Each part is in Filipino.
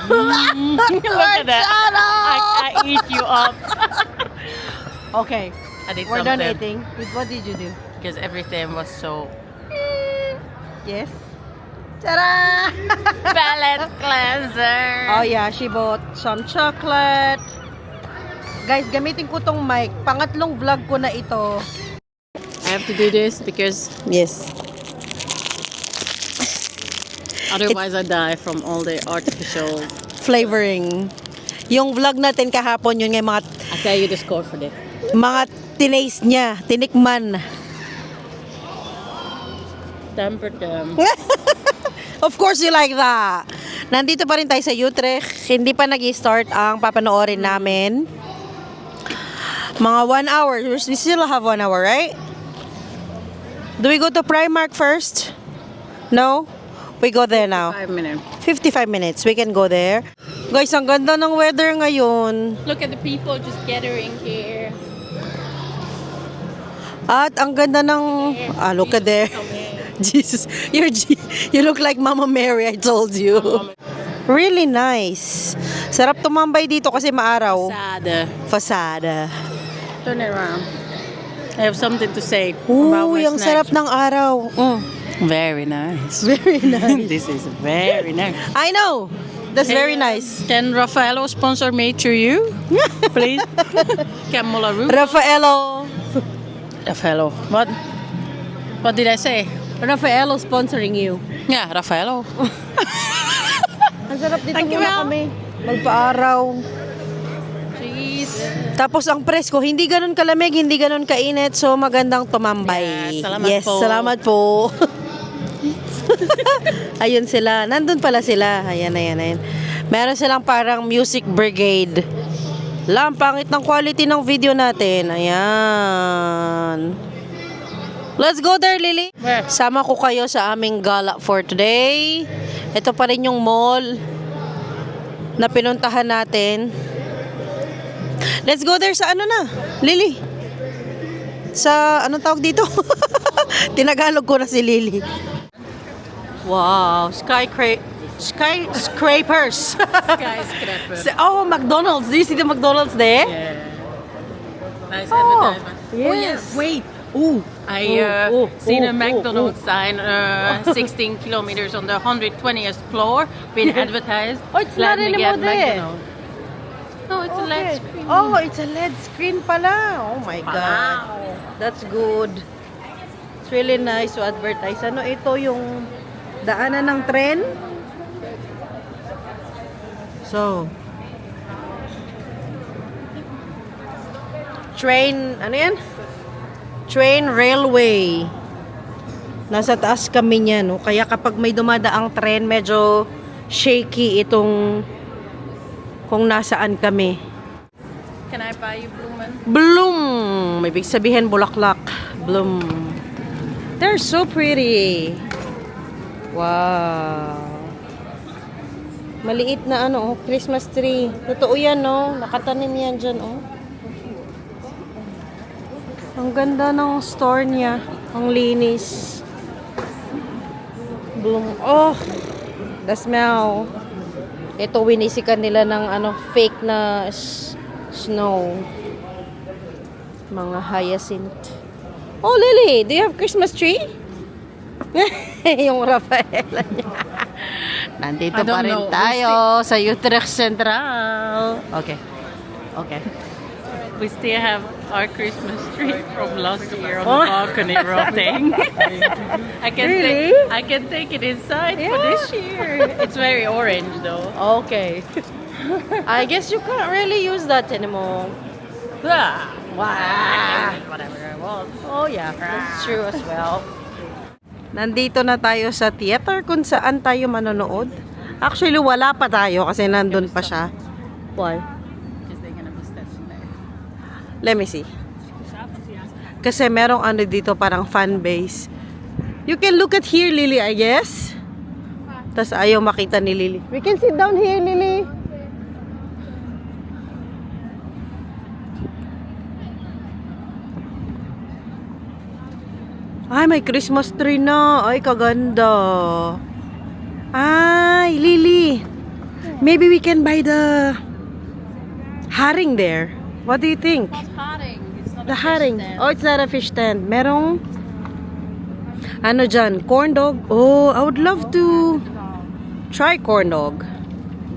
Look at that. I eat you up. Okay, I did we're done something. eating. What did you do? Because everything was so Yes. Ta-da! palate cleanser. Oh yeah, she bought some chocolate. Guys, gamitin ko tong mic. Pangatlong vlog ko na ito. I have to do this because Yes. otherwise I die from all the artificial. Flavoring. Yung vlog natin kahapon, yun nga yung I tell you the score for this. mga tinaste niya, tinikman. Temper them. Of course you like that. Nandito pa rin tayo sa Utrecht. Hindi pa nag-start ang papanoorin namin. Mga 1 hour. We still have 1 hour, right? Do we go to Primark first? No? We go there now. 5 minutes. 55 minutes. We can go there. Guys, ang ganda ng weather ngayon. Look at the people just gathering here. At ang ganda ng... look at there. Jesus, you look like Mama Mary, I told you. Really nice. Sarap tumambay dito kasi maaraw. Sad. Fasada. Turn it around. I have something to say about Uy, my ang snack. sarap ng araw. Very nice. Very nice. This is very nice. I know. That's very nice. Can Raffaello sponsor me to you? Please. Can Molaru? Raffaello. Raffaello. What? What did I say? Raffaello sponsoring you. Yeah, Raffaello. Ang sarap dito Thank you, muna Mel. kami. Magpa-araw. Jeez. Tapos ang presko, hindi ganun kalamig, hindi ganun kainit. So magandang tumambay. Yeah, salamat yes, po. salamat po. Ayun sila. Nandun pala sila. Ayan. Meron silang parang music brigade. Pangit ng quality ng video natin. Ayan. Let's go there, Lily. Where? Sama ko kayo sa aming gala for today. Ito pa rin yung mall na pinuntahan natin. Let's go there sa ano na, Lily. Sa, anong tawag dito? Tinagalog ko na si Lily. Wow, skyscrapers. Skyscraper. Oh, McDonald's. Do you see the McDonald's there? Yeah. Nice Oh, advertisement. yes. Oh, yes. Wait. Ooh. I seen a McDonald's sign 16 kilometers on the 120th floor being advertised. Oh, it's Let not me anymore get there. McDonald's. No, it's a LED screen. Oh, it's a LED screen pala. Oh my God. Wow. That's good. It's really nice to advertise. Ano ito yung daanan ng tren? So, train, ano yan? Train railway. Nasa taas kami niyan, no? Kaya kapag may dumadaang tren, medyo shaky itong kung nasaan kami. Can I buy you Blumen? Bloom! May big sabihin, bulaklak. Bloom. They're so pretty. Wow. Maliit na ano, Christmas tree. Totoo yan, no? Nakatanim yan dyan, oh. Ang ganda ng store niya. Ang linis. Bloom. Oh! The smell. Ito, winisikan nila ng ano, fake na snow. Mga hyacinth. Oh, Lily, do you have Christmas tree? Yung Rafaela niya. Nandito I don't pa rin know. tayo sa Utrecht Central. Okay. Okay. We still have our Christmas tree from last year on the balcony rotting. I can take it inside for this year. It's very orange though. Okay. I guess you can't really use that anymore. Ah, Wow. whatever I want. Oh yeah, that's true as well. Nandito na tayo sa theater kung saan tayo manonood. Actually, wala pa tayo kasi nandun pa siya. Why? Because they're gonna be stationed there. Let me see. Kasi merong ano dito parang fan base. You can look at here, Lily, I guess. Tas ayaw makita ni Lily. We can sit down here, Lily. Ay, may Christmas tree na. Ay, kaganda. Ay, Lily. Maybe we can buy the haring there. What do you think? Haring. It's not The haring. Oh, it's not a fish stand. Merong ano dyan? Corn dog. Oh, I would love to try corn dog.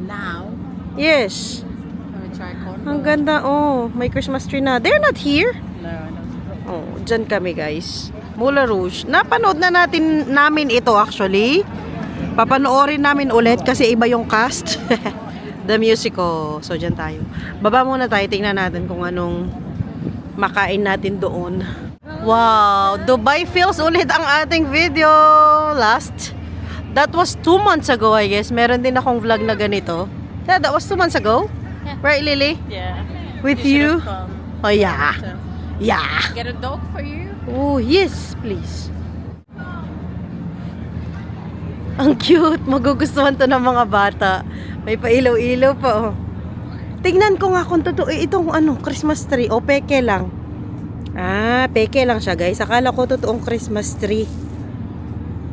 Now, Yes. can we try corn? Ang ganda. Oh, may Christmas tree na. They're not here. No, I don't. Oh, dyan kami guys. Moulin Rouge. Napanood na namin ito actually. Papanoorin namin ulit kasi iba yung cast. The musical. So, dyan tayo. Baba muna tayo. Tingnan natin kung anong makain natin doon. Wow! Dubai feels ulit ang ating video. That was 2 months ago, I guess. Meron din akong vlog na ganito. Yeah, that was 2 months ago. Yeah. Right, Lily? Yeah. With You you? should have come. Oh, yeah. So, Yeah. get a dog for you. Oh, yes, please. Ang cute. Magugustuhan to ng mga bata. May pailaw-ilaw pa, oh. Tingnan ko nga kung totoo. Itong Christmas tree. O, peke lang. Ah, peke lang siya, guys. Akala ko totoong Christmas tree.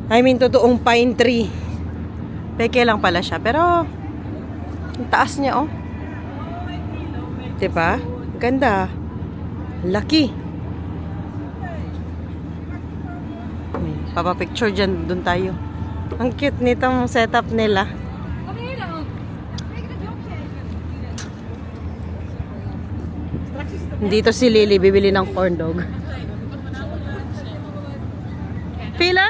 I mean, totoong pine tree. Peke lang pala siya. Pero, ang taas niya, oh. Diba? Ganda. Lucky. Papapicture dyan, dun tayo. Ang cute nitong setup nila. Dito si Lily bibili ng corn dog. Pila?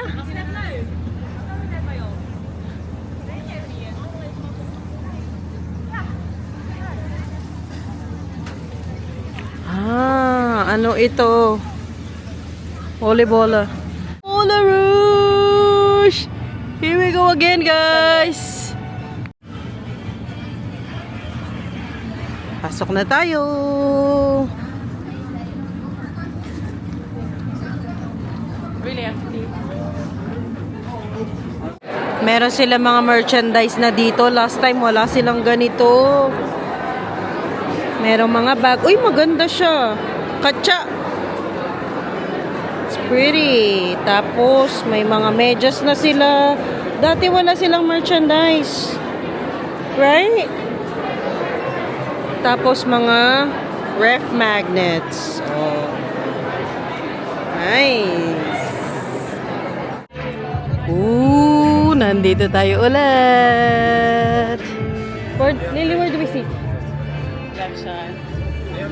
Ah, ano ito? Volleyball. Moulin Rouge! Here we go again, guys! Pasok na tayo! Really active. Meron sila mga merchandise na dito. Last time wala silang ganito. Merong mga bag. Uy, maganda siya. Katsa. It's pretty. Tapos, may mga medyas na sila. Dati wala silang merchandise. Right? Tapos, mga ref magnets. Oh. Nice. Ooh, nandito tayo ulit. Lily, where do we sit? Left side. You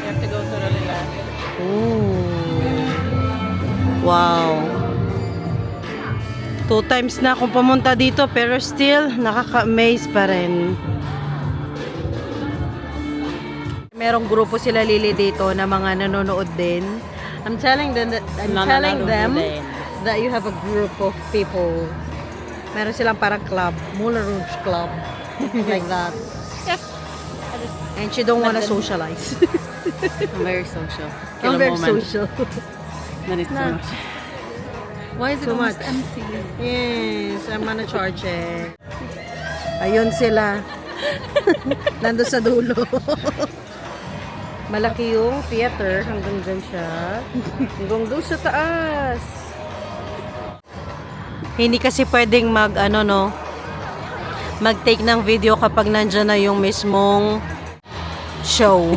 have to go to the left. Ooh. Wow. 2 times na akong pumunta dito pero still nakaka-amaze pa rin. Merong grupo sila Lily dito na mga nanonood din. I'm telling them that you have a group of people. Meron silang parang club, Moulin Rouge Club. Like that. Yeah. And she don't wanna socialize. I'm very social. I'm very social. Then it's too much. Why is it Too almost much. empty? Yes, I'm gonna charge it. Ayun sila. Nando sa dulo. Malaki yung theater. Hanggang dyan siya. Hanggang doon sa taas. Hindi kasi pwedeng mag-take ng video kapag nandyan na yung mismong show.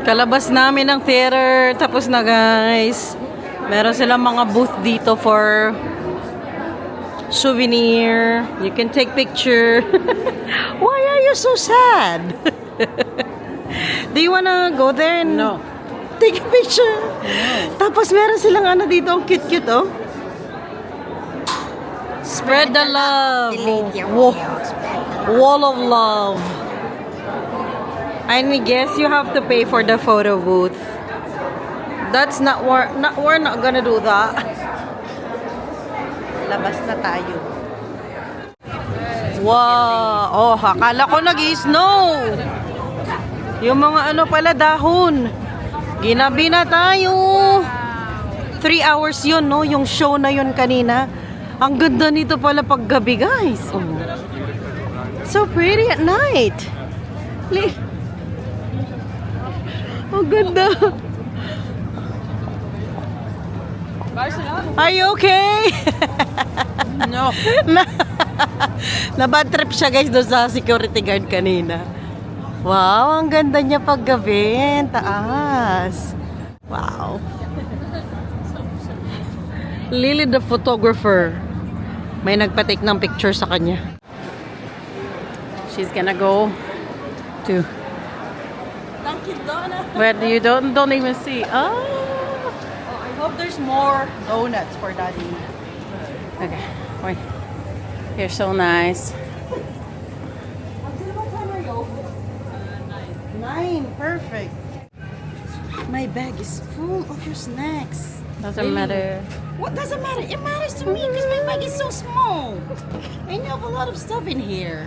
Kalabas namin ng theater. Tapos na guys. Meron silang mga booth dito for souvenir. You can take picture. Why are you so sad? Do you wanna go there and No. take a picture? Tapos meron silang ano dito. Ang cute-cute oh. Spread the love. Wall of love. And we guess you have to pay for the photo booth. That's not we're not gonna do that. Labas na tayo. Wow! Oh, akala ko nag-snow. Yung mga ano pala dahon. Ginabi na tayo. 3 hours yun, no? Yung show na yun kanina. Ang ganda nito pala pag gabi, guys. Oh. So pretty at night. Ang ganda. Are you okay? No. Na bad trip siya guys doon sa security guard kanina. Wow, ang ganda niya pag gabi. Taas. Wow. Lily the photographer. May nagpa-take ng picture sa kanya. She's gonna go to Dunkin' Donuts. where you don't even see. Oh. I hope there's more donuts for Daddy. Okay. Wait. You're so nice. What time are you open? 9. Perfect. My bag is full of your snacks. Doesn't matter. What doesn't matter? It matters to me because my bag is so small. And you have a lot of stuff in here.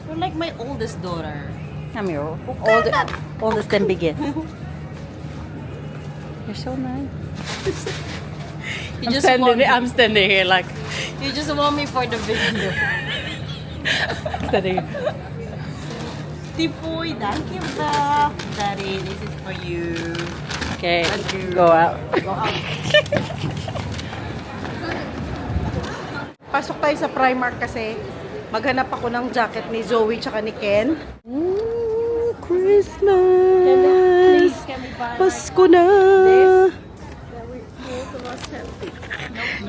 You're like my oldest daughter. I'm your Old- oldest and biggest. You're so nice. You just want me, I'm standing here like you just want me for the video. standing. Tipoy, thank you, ba. Daddy, this is for you. Okay, Let's go out. Go out. Pasok tayo sa Primark kasi maghanap ako ng jacket ni Zoe tsaka ni Ken. Ooh, Christmas! Pasko na!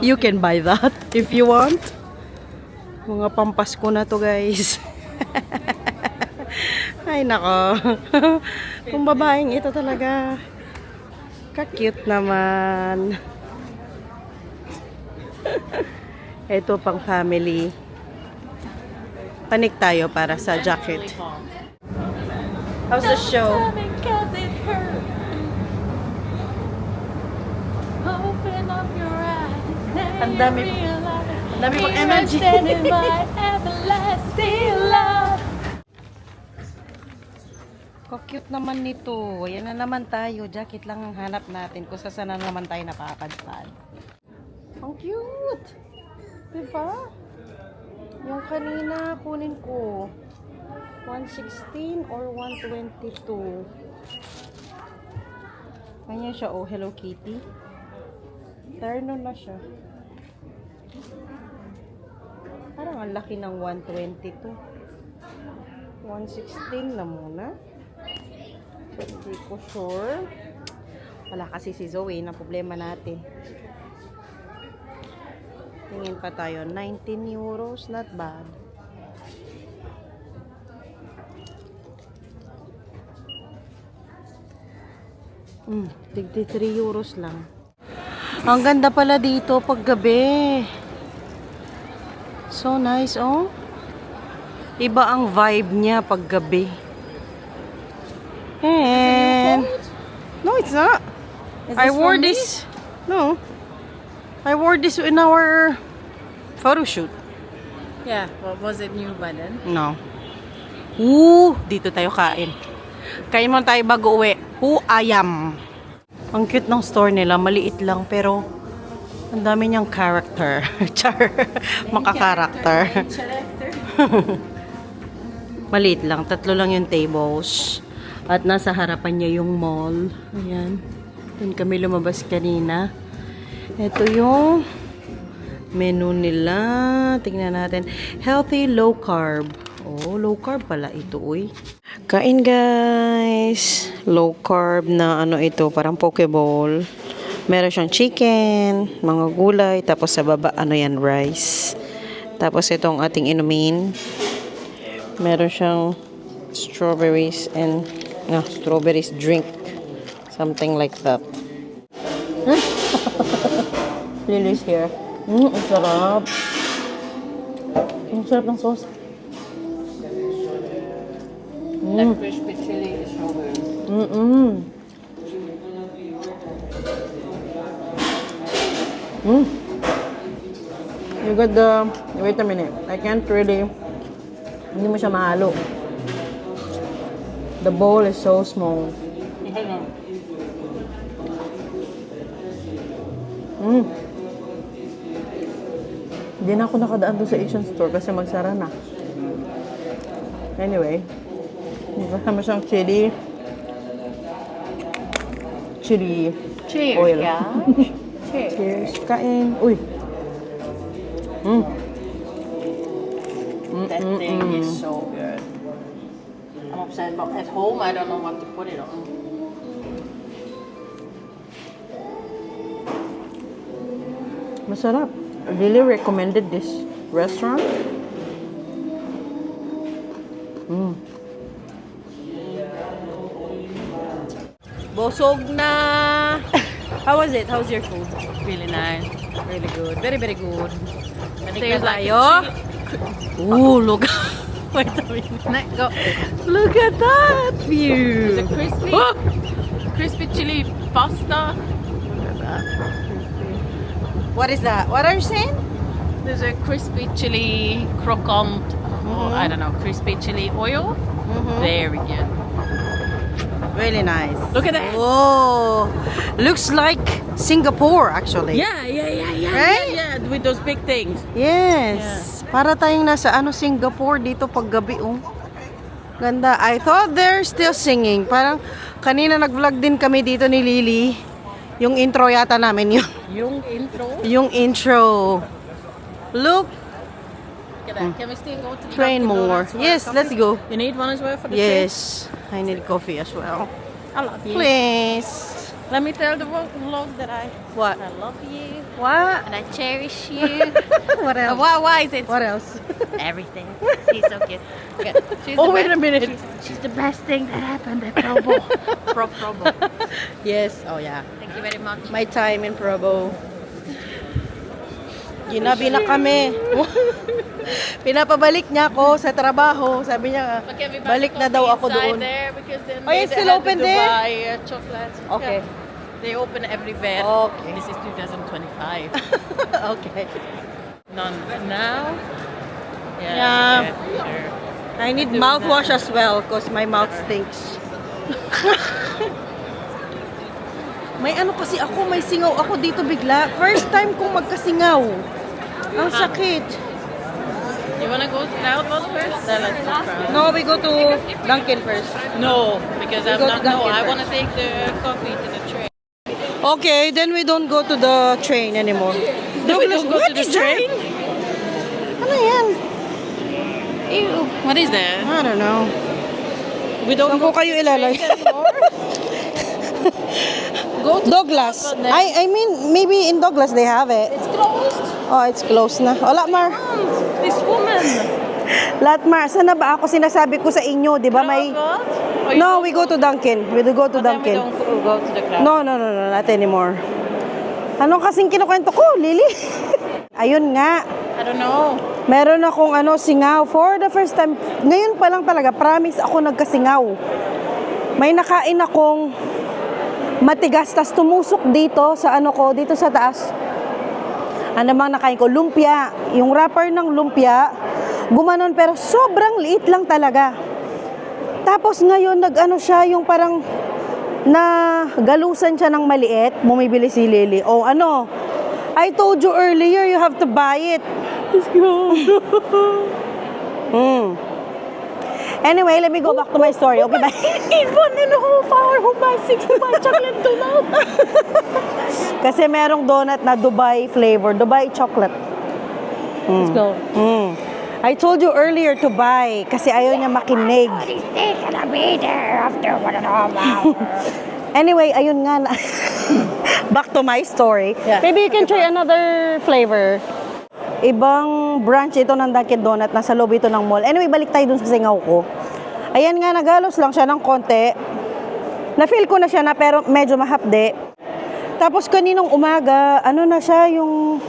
You can buy that if you want. Mga pampasko na to guys. Ay nako. Kung babaeng ito talaga. Ka-cute naman. Ito pang family. Panik tayo para sa jacket. How's the show? Ang dami mong energy. Cute naman nito. Yan na naman tayo. Jacket lang ang hanap natin. Kung saan na naman tayo napakadpad. Ang cute! Diba? Yung kanina kunin ko. 116 or 122. Kanya siya, oh, Hello Kitty. Terno na siya. Parang ang laki ng 122. 116 na muna. Hindi ko sure. Wala kasi si Zoe na problema natin. Tingin pa tayo. 19 euros. Not bad. Tigti 3 euros lang. Ang ganda pala dito pag gabi. So nice, oh. Iba ang vibe niya pag gabi. And no, it's not. I wore this. No. I wore this in our photo shoot. Yeah, what was it new by then? No. Dito tayo kain. Kain mo tayo bago uwi. Ayam. Ang cute ng store nila. Maliit lang pero ang dami niyang character. Char. Maka-character. Maliit lang. 3 lang yung tables. At nasa harapan niya yung mall. Ayan. Doon kami lumabas kanina. Ito yung menu nila. Tingnan natin. Healthy low carb. Oh, low carb pala ito, uy. Kain guys. Low carb na ano ito, parang pokeball. Meron siyang chicken, mga gulay, tapos sa baba ano yan, rice. Tapos itong ating inumin. Meron siyang strawberries and strawberries drink. Something like that. Lily's here. Ang sarap. Ang sarap ng sauce. That crispy chili is so good. You got the... Wait a minute. I can't really... Hindi mo siya mahalo. The bowl is so small. Hindi na ako nakadaan doon sa Asian store kasi magsara na. Anyway, kasama siyang chili. Chili Cheers, oil. guys. Cheers. Cheers. Kain. Uy. That thing is so good. I'm upset, but at home I don't know what to put it on. Masarap. I really recommended this restaurant. Bosog na. How was it? How's your food? Really nice. Really good. Very, very good. There's like tayo. Ooh, look. Wait a minute. Go. Look at that view. The crispy, crispy chili pasta. Look at that. What is that? What are you saying? There's a crispy chili croquant, or I don't know, crispy chili oil. Very good. Really nice. Look at that. Oh, looks like Singapore actually. Yeah. Right? Yeah, with those big things. Yes. Para tayong nasa Singapore dito paggabi oh. Ganda. I thought they're still singing. Parang kanina nag-vlog din kami dito ni Lily. Yung intro yata namin yun. Yung intro. Yung intro. Look. Look at that. Can we still go to the Train Dunkin' more. Donuts for Yes, coffee? let's go. You need one as well for the Yes. I need coffee as well. train? I love you. Please. Let me tell the vlog that I What? love you What? and I cherish you. What else? Why is it What else? everything? She's so cute. Okay. She's Oh, the wait a best- minute. She's the best thing that happened at Probo. Probo. Yes. Oh yeah. Thank you very much. My time in Provo. Ginabi na kami. Pinapabalik niya ako sa trabaho. Sabi niya, Okay, we buy balik the na daw coffee ako inside doon. There because then Oh, it's they still have open the there? Dubai chocolates. Okay. Yeah. They open every vet. Okay. This is 2025. Okay. None now. Yeah. Sure. I need mouthwash as well because my mouth stinks. May ano kasi ako, may singaw ako dito bigla. First time kong magkasingaw. Ang sakit. You wanna go to the Outpost first? Then let's go first. No, we go to Dunkin' first. No, because I'm go to not. No, Dunkin' I first. wanna take the coffee to the train. Okay, then we don't go to the train anymore. Then we don't go What to the is that? train. Ano yan? Ew. What is that? I don't know. We don't Saan ko kayo ilalay? Go to Douglas. but then- I mean, maybe in Douglas they have it. It's closed. Oh, it's closed na. Wala, Mar. This woman. Latmar, saan na ba ako sinasabi ko sa inyo, di ba may... What? No, we go to Dunkin'. We go to But then we Dunkin'. don't go to the club. No, not anymore. Anong kasing kinukwento ko, Lily? Ayun nga. I don't know. Meron akong singaw. For the first time, ngayon pa lang talaga, promise ako nagkasingaw. May nakain akong matigas, tas tumusok dito sa dito sa taas. Ano bang nakain ko? Lumpia. Yung wrapper ng lumpia, gumanon pero sobrang liit lang talaga. Tapos ngayon, siya, yung parang galusan siya ng maliit, bumibili si Lily. Oh, I told you earlier, you have to buy it. Let's go. Anyway, let me go back to my story. Okay, bye. Eat 1.5 hour who buy 6 Dubai chocolate donut. Kasi merong donut na Dubai flavor, Dubai chocolate. Let's go. I told you earlier to buy kasi ayaw niya makinig. They gonna be there after 1.5 hours. Anyway, ayun nga na. Back to my story. Yeah. Maybe you can try another flavor. Ibang branch ito ng Dunkin' Donut. Nasa loob ito ng mall. Anyway, balik tayo dun sa singaw ko. Ayan nga, nagalos lang siya ng konti. Na-feel ko na siya na pero medyo mahapde. Tapos kaninong umaga, ano na siya, yung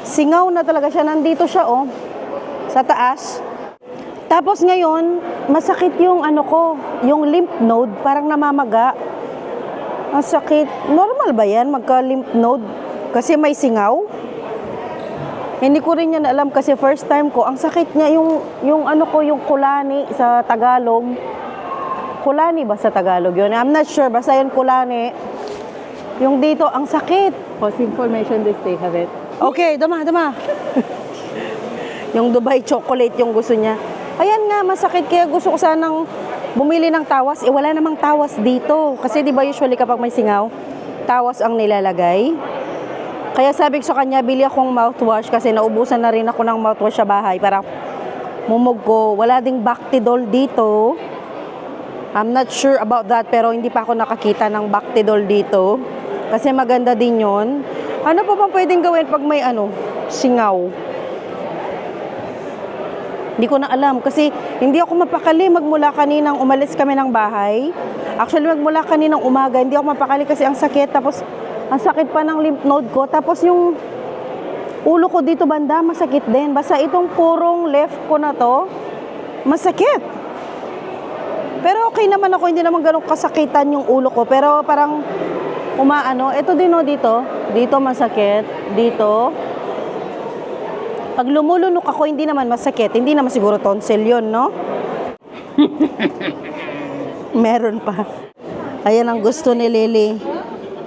singaw na talaga siya. Nandito siya, oh. Sa taas. Tapos ngayon, masakit yung ano ko, yung lymph node, parang namamaga. Ang sakit. Normal ba yan, magka-lymph node? Kasi may singaw? Hindi ko rin yan alam kasi first time ko. Ang sakit niya, yung ano ko, yung kulani sa Tagalog. Kulani ba sa Tagalog yun? I'm not sure, basta yun kulani. Yung dito, ang sakit. Post information this they have it. Okay, dama. Yung Dubai chocolate yung gusto niya. Ayan nga, masakit. Kaya gusto ko sanang bumili ng tawas. Wala namang tawas dito. Kasi di ba usually kapag may singaw, tawas ang nilalagay. Kaya sabi ko sa kanya, bili akong mouthwash kasi naubusan na rin ako ng mouthwash sa bahay para mumog ko. Wala ding Bactidol dito. I'm not sure about that pero hindi pa ako nakakita ng Bactidol dito. Kasi maganda din yon. Ano pa bang pwedeng gawin pag may singaw? Hindi ko na alam kasi hindi ako mapakali magmula kaninang umalis kami ng bahay. Actually, magmula kaninang umaga, hindi ako mapakali kasi ang sakit. Tapos, ang sakit pa ng lymph node ko. Tapos yung ulo ko dito banda, masakit din. Basta itong purong left ko na to, masakit. Pero okay naman ako, hindi naman ganun kasakitan yung ulo ko. Pero parang ito din dito. Dito masakit. Dito. Pag lumulunok ako, hindi naman masakit. Hindi naman siguro tonsil yun, no? Meron pa. Ayan ang gusto ni Lily.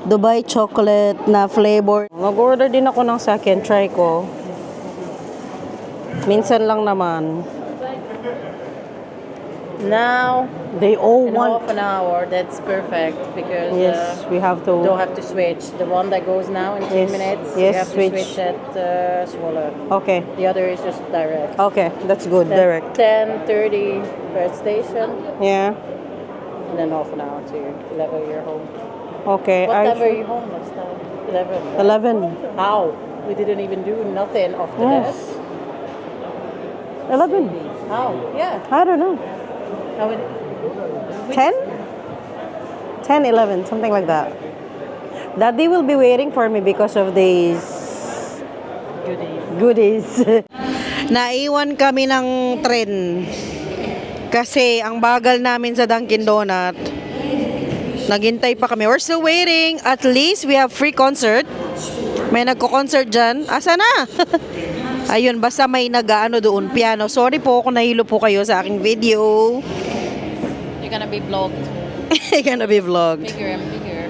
Dubai chocolate na flavor. Mag-order din ako ng second try ko. Minsan lang naman. Now, They all in want... half an hour, that's perfect because Yes, we have to... don't have to switch. The one that goes now in 10 Yes, minutes, yes, you have switch. to switch at Swallow. Okay. The other is just direct. Okay, that's good. Direct. 10:30 per station, Yeah. and then half an hour to 11 you're home. Okay. What time were you home last time? 11. 11. How? We didn't even do nothing after Yes. that. 11. How? Yeah. I don't know. How it, 10? 10, 11, something like that. Daddy will be waiting for me because of these goodies. Naiwan kami ng tren. Kasi ang bagal namin sa Dunkin' Donut. Naghintay pa kami. We're still waiting. At least we have free concert. May nagko-concert dyan. Asa na? Ayun, basta may doon, piano. Sorry po kung nahilo po kayo sa aking video. you're gonna be vlogged. Gonna be vlogged. Bigger and bigger.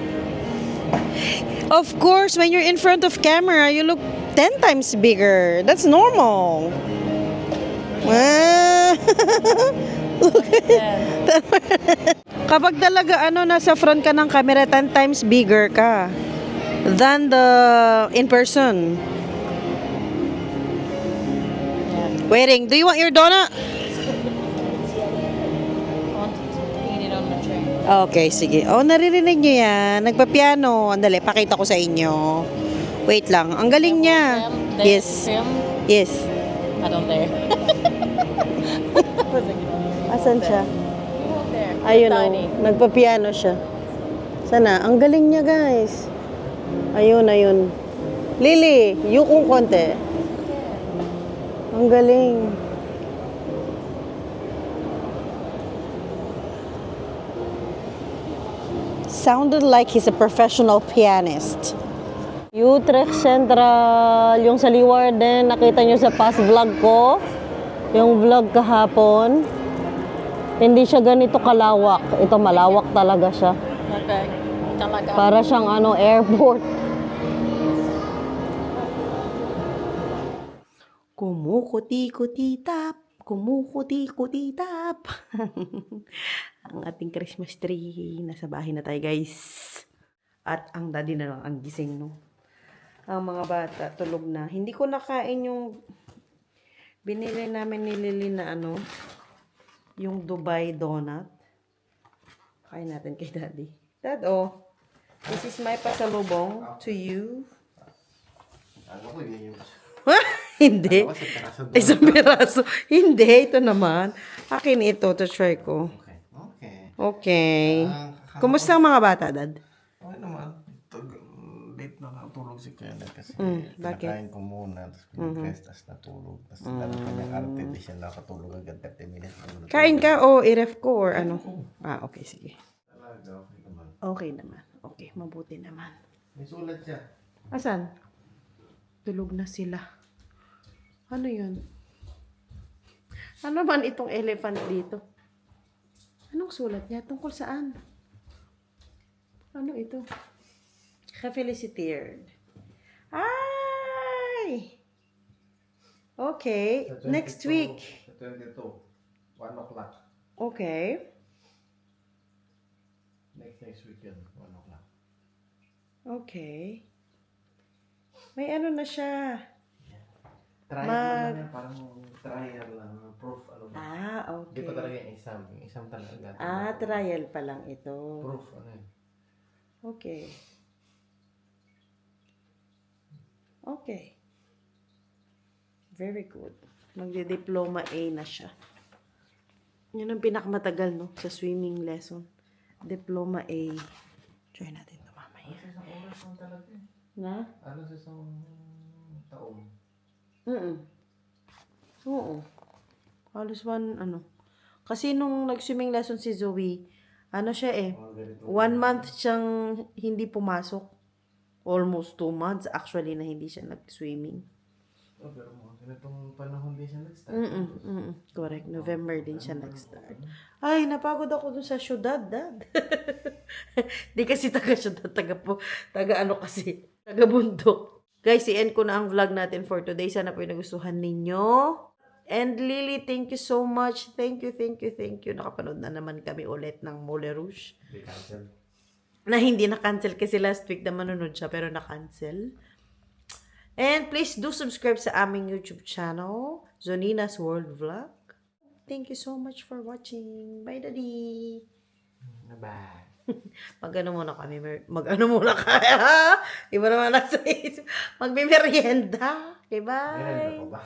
Of course, when you're in front of camera, you look 10 times bigger. That's normal. Ah. Kapag talaga nasa front ka ng camera, 10 times bigger ka than the in person. Waiting. Do you want your donut? I want to eat it on the train. Okay, sige. Oh, naririnig nyo yan. Nagpa-piano. Andali, pakita ko sa inyo. Wait lang. Ang galing niya. Yes. Film? Yes. I don't dare. Asan siya? There. Ayun Tiny. nagpa-piano siya. Sana, ang galing niya guys. Ayun. Lily, yung konti. Ang galing. Sounded like he's a professional pianist. Utrecht Central, yung sa Leeuwarden, nakita nyo sa past vlog ko. Yung vlog kahapon. Hindi siya ganito kalawak. Ito malawak talaga siya. Okay. Talaga. Para siyang airport. Kumukuti-kuti-tap. Kumukuti-kuti-tap. Ang ating Christmas tree. Nasa bahay na tayo guys. At ang daddy na lang ang gising no. Ang mga bata tulog na. Hindi ko nakain yung Binili namin ni Lily na ano, yung Dubai donut. Kain natin kay Daddy. Dad, oh. This is my pasalubong to you. Ano ko yun yung... Hindi. Ano kasi peraso doon? Isang piraso. Hindi, ito naman. Akin ito, to try ko. Okay. Okay. Okay. Kumusta ang mga bata, Dad? Okay naman. Late na natulog si Kenneth kasi bakit? pinakain ko muna, tapos pinag-rest, tapos natulog. Tapos lalo kanyang arte, di siya nakatulog agad 30 minutes. Kain ka o i-ref ko or ano? Ah, okay, sige. Talaga, okay naman. Okay naman. Okay, mabuti naman. May sulat siya. Asan? Tulog na sila. Ano yun? Ano man itong elephant dito? Anong sulat niya? Tungkol saan? Ano ito? Ka-felicitered. Ay! Okay. Sa 22, Next week. Sa 22, 1 o'clock. Okay. Next week yun, 1 o'clock. Okay. May ano na siya. Trial lang yan, parang trial lang, proof, ano ba? Ah, Hindi okay. pa talaga yung exam talaga. Ah, trial pa lang ito. Proof, ano yun? Okay. Okay. Very good. Magdi-diploma A na siya. Yun ang pinakamatagal, no? Sa swimming lesson. Diploma A. Try natin ito mamaya. Ano sa isang oras lang talaga eh? Na? Ano sa isang taon? Oo. Halos ano. Kasi nung nag-swimming lesson si Zoe, ano siya eh, Mga ganito. 1 month siyang hindi pumasok. Almost 2 months actually na hindi siya nag-swimming. Oh, pero mga ganitong panahon din siya nag-start. Correct. November din siya nag-start. Ay, napagod ako dun sa syudad, Dad. Di kasi taga-syudad, taga ano kasi, taga-bundok. Guys, i-end ko na ang vlog natin for today. Sana po yung nagustuhan ninyo. And Lily, thank you so much. Thank you. Nakapanood na naman kami ulit ng Moulin Rouge. They cancel. Na hindi na-cancel kasi last week na manunod siya pero na-cancel. And please do subscribe sa aming YouTube channel, Zonina's World Vlog. Thank you so much for watching. Bye, Daddy! Bye. Mag-ano muna kami. Mag-ano muna kaya. Iba naman nasa isip. Magme-merienda. Okay, bye! Meron na po ba?